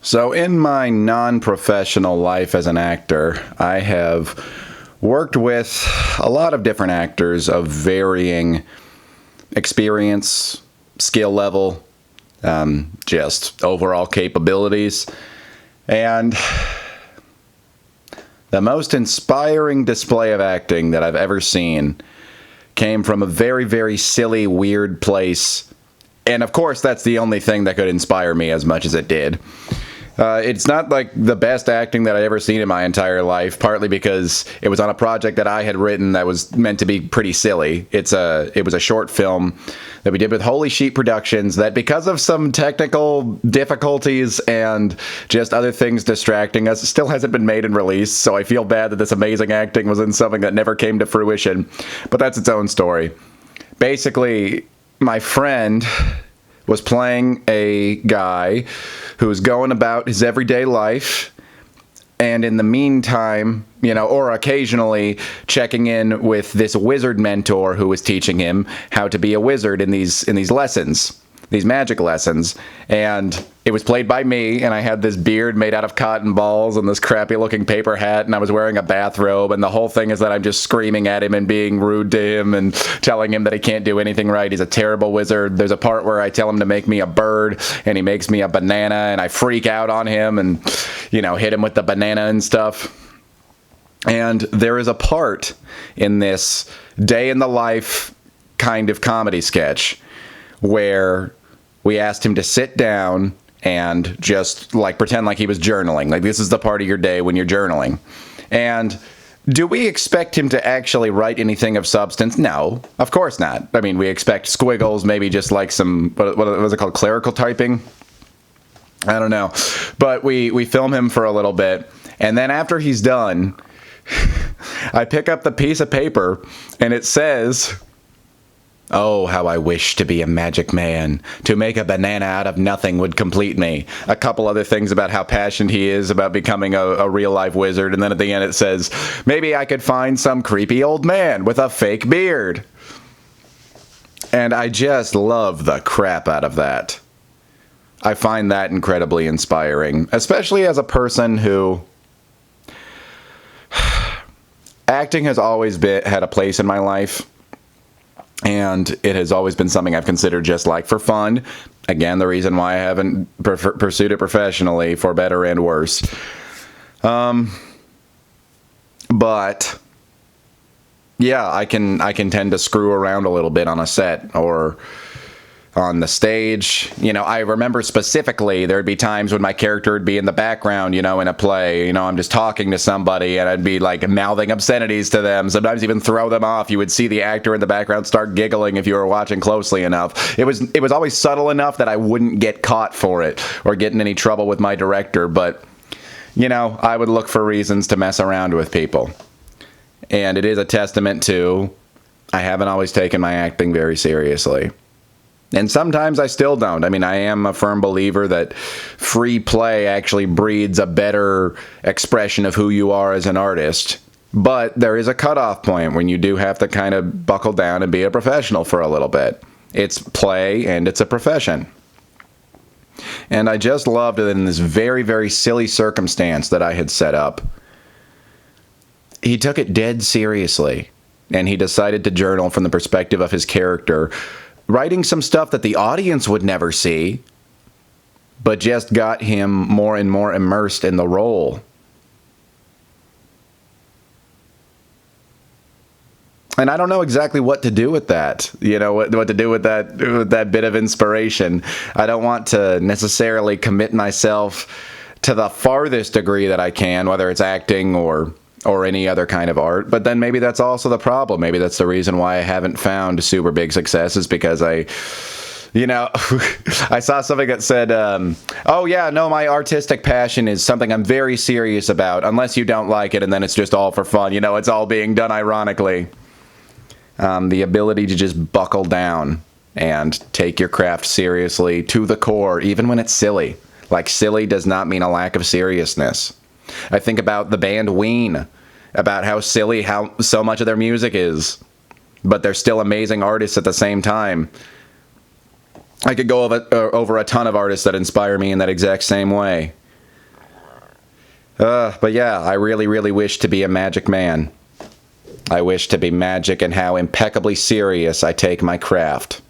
So, in my non professional life as an actor, I have worked with a lot of different actors of varying experience, skill level, just overall capabilities. And the most inspiring display of acting that I've ever seen came from a very, very silly, weird place. And of course, that's the only thing that could inspire me as much as it did. It's not like the best acting that I've ever seen in my entire life, partly because it was on a project that I had written that was meant to be pretty silly. It was a short film that we did with Holy Sheep Productions that, because of some technical difficulties and just other things distracting us, still hasn't been made and released, so I feel bad that this amazing acting was in something that never came to fruition. But that's its own story. Basically, my friend was playing a guy who was going about his everyday life, and in the meantime, or occasionally checking in with this wizard mentor who was teaching him how to be a wizard in these lessons, these magic lessons. And it was played by me, and I had this beard made out of cotton balls and this crappy looking paper hat, and I was wearing a bathrobe, and the whole thing is that I'm just screaming at him and being rude to him and telling him that he can't do anything right. He's a terrible wizard. There's a part where I tell him to make me a bird, and he makes me a banana, and I freak out on him and, hit him with the banana and stuff. And there is a part in this day in the life kind of comedy sketch where we asked him to sit down and just pretend like he was journaling. Like, this is the part of your day when you're journaling. And do we expect him to actually write anything of substance? No, of course not. I mean, we expect squiggles, maybe just like some, what was it called, clerical typing? I don't know. But we film him for a little bit, and then after he's done, I pick up the piece of paper, and it says, "Oh, how I wish to be a magic man. To make a banana out of nothing would complete me." A couple other things about how passionate he is about becoming a real-life wizard. And then at the end it says, "Maybe I could find some creepy old man with a fake beard." And I just love the crap out of that. I find that incredibly inspiring, especially as a person who... Acting has always had a place in my life. And it has always been something I've considered just for fun. Again, the reason why I haven't pursued it professionally, for better and worse. But yeah, I can tend to screw around a little bit on a set or on the stage. I remember specifically there'd be times when my character would be in the background, in a play. I'm just talking to somebody, and I'd be mouthing obscenities to them, sometimes even throw them off. You would see the actor in the background start giggling if you were watching closely enough. It was always subtle enough that I wouldn't get caught for it or get in any trouble with my director, but I would look for reasons to mess around with people. And it is a testament to I haven't always taken my acting very seriously. And sometimes I still don't. I mean, I am a firm believer that free play actually breeds a better expression of who you are as an artist. But there is a cutoff point when you do have to kind of buckle down and be a professional for a little bit. It's play and it's a profession. And I just loved that in this very, very silly circumstance that I had set up, he took it dead seriously. And he decided to journal from the perspective of his character, writing some stuff that the audience would never see, but just got him more and more immersed in the role. And I don't know exactly what to do with that, what to do with that bit of inspiration. I don't want to necessarily commit myself to the farthest degree that I can, whether it's acting or any other kind of art. But then maybe that's also the problem. Maybe that's the reason why I haven't found super big success, is because I saw something that said, oh yeah, no, my artistic passion is something I'm very serious about, unless you don't like it, and then it's just all for fun. It's all being done ironically. The ability to just buckle down and take your craft seriously to the core, even when it's silly. Silly does not mean a lack of seriousness. I think about the band Ween, about how silly so much of their music is, but they're still amazing artists at the same time. I could go over a ton of artists that inspire me in that exact same way. But yeah, I really, really wish to be a magic man. I wish to be magic in how impeccably serious I take my craft.